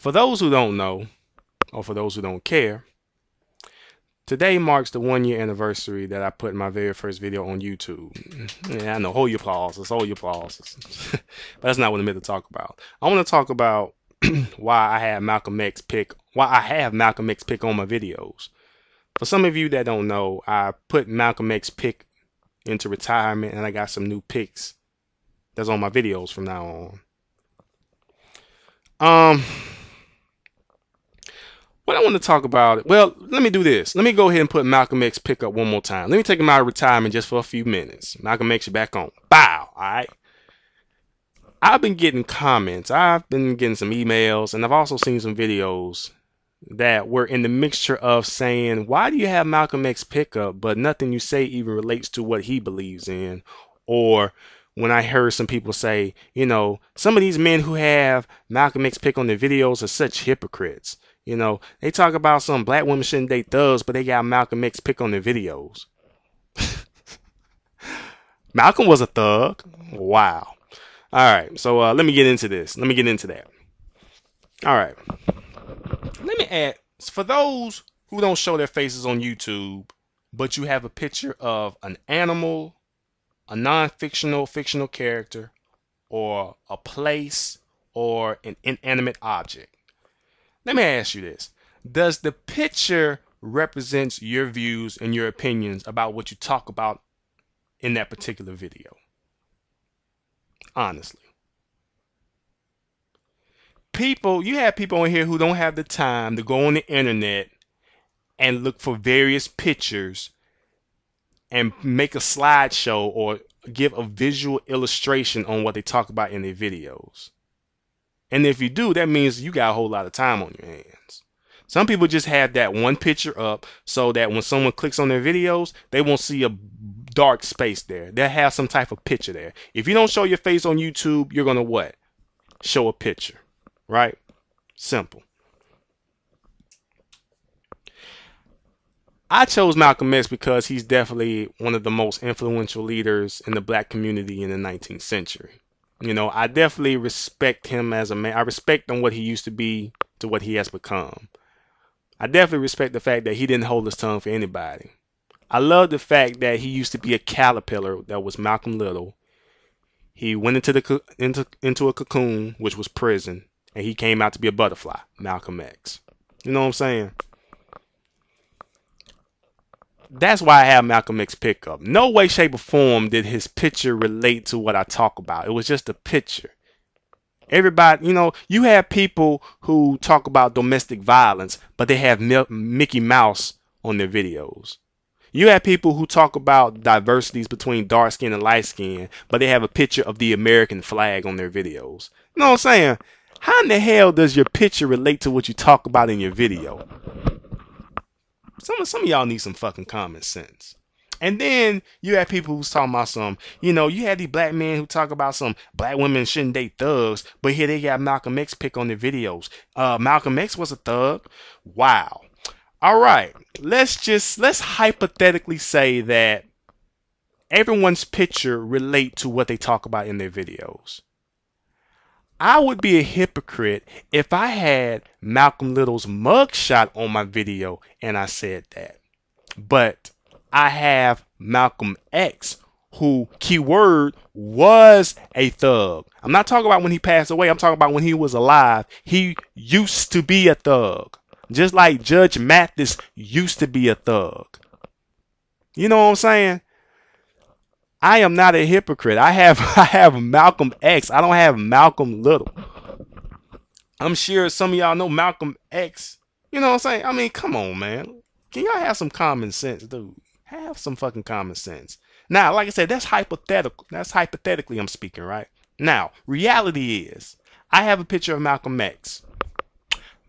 For those who don't know, or for those who don't care, today marks the 1 year anniversary that I put my very first video on YouTube. Yeah, I know, hold your applause, hold your applause. But that's not what I'm here to talk about. I want to talk about why I have Malcolm X pick on my videos. For some of you that don't know, I put Malcolm X pick into retirement, and I got some new picks that's on my videos from now on. What I want to talk about, well, let me do this. Let me go ahead and put Malcolm X pick up one more time. Let me take him out of retirement just for a few minutes. Malcolm X, you back on. Bow. All right. I've been getting comments. I've been getting some emails, and I've also seen some videos that were in the mixture of saying, why do you have Malcolm X pick up, but nothing you say even relates to what he believes in? Or when I heard some people say, you know, some of these men who have Malcolm X pick on their videos are such hypocrites. You know, they talk about some black women shouldn't date thugs, but they got Malcolm X pick on their videos. Malcolm was a thug. Wow. All right. So let me get into this. Let me get into that. All right. Let me add, for those who don't show their faces on YouTube, but you have a picture of an animal, a non-fictional, fictional character, or a place, or an inanimate object. Let me ask you this. Does the picture represent your views and your opinions about what you talk about in that particular video? Honestly. You have people on here who don't have the time to go on the internet and look for various pictures and make a slideshow or give a visual illustration on what they talk about in their videos. And if you do, that means you got a whole lot of time on your hands. Some people just have that one picture up so that when someone clicks on their videos, they won't see a dark space there. They'll have some type of picture there. If you don't show your face on YouTube, you're going to what? Show a picture. Right? Simple. I chose Malcolm X because he's definitely one of the most influential leaders in the black community in the 19th century. You know, I definitely respect him as a man. I respect him what he used to be to what he has become. I definitely respect the fact that he didn't hold his tongue for anybody. I love the fact that he used to be a caterpillar that was Malcolm Little. He went into a cocoon, which was prison, and he came out to be a butterfly, Malcolm X. You know what I'm saying? That's why I have Malcolm X pick up. No way, shape, or form did his picture relate to what I talk about. It was just a picture. Everybody, you know, you have people who talk about domestic violence, but they have Mickey Mouse on their videos. You have people who talk about diversities between dark skin and light skin, but they have a picture of the American flag on their videos. You know what I'm saying? How in the hell does your picture relate to what you talk about in your video? Some of y'all need some fucking common sense. And then you have people who's talking about some, you know, you have these black men who talk about some black women shouldn't date thugs, but here they got Malcolm X pick on their videos. Malcolm X was a thug. Wow. All right. Let's hypothetically say that everyone's picture relate to what they talk about in their videos. I would be a hypocrite if I had Malcolm Little's mugshot on my video and I said that. But I have Malcolm X, who, keyword, was a thug. I'm not talking about when he passed away. I'm talking about when he was alive. He used to be a thug. Just like Judge Mathis used to be a thug. You know what I'm saying? I am not a hypocrite. I have Malcolm X. I don't have Malcolm Little. I'm sure some of y'all know Malcolm X. You know what I'm saying? I mean, come on, man. Can y'all have some common sense, dude? Have some fucking common sense. Now, like I said, that's hypothetical. That's hypothetically I'm speaking, right? Now, reality is, I have a picture of Malcolm X.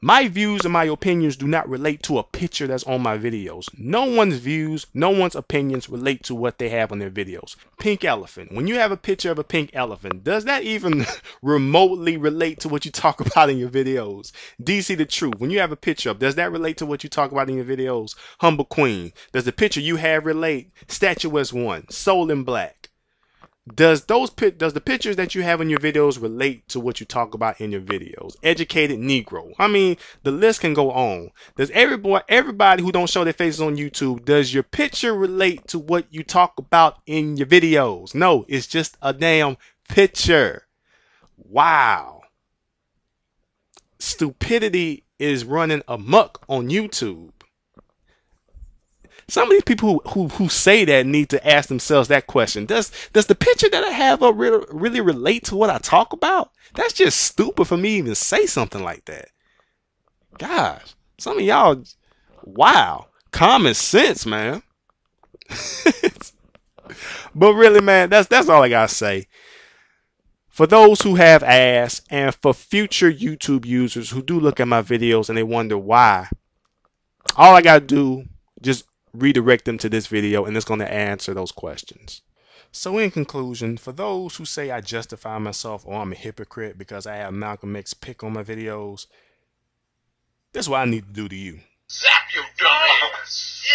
My views and my opinions do not relate to a picture that's on my videos. No one's views, no one's opinions relate to what they have on their videos. Pink elephant. When you have a picture of a pink elephant, does that even remotely relate to what you talk about in your videos? DC the Truth. When you have a picture of, does that relate to what you talk about in your videos? Humble Queen. Does the picture you have relate? Statuesque One. Soul in Black. Does the pictures that you have in your videos relate to what you talk about in your videos? Educated Negro. I mean, the list can go on. Does everybody who don't show their faces on YouTube, does your picture relate to what you talk about in your videos? No, it's just a damn picture. Wow. Stupidity is running amok on YouTube. Some of these people who say that need to ask themselves that question. Does the picture that I have up really relate to what I talk about? That's just stupid for me to even say something like that. Gosh, some of y'all, wow, common sense, man. But really, man, that's all I gotta say. For those who have asked, and for future YouTube users who do look at my videos and they wonder why, all I gotta do, just redirect them to this video and it's going to answer those questions. So in conclusion, for those who say I justify myself or I'm a hypocrite because I have Malcolm X pick on my videos, this is what I need to do to you. Zap your dumb ass.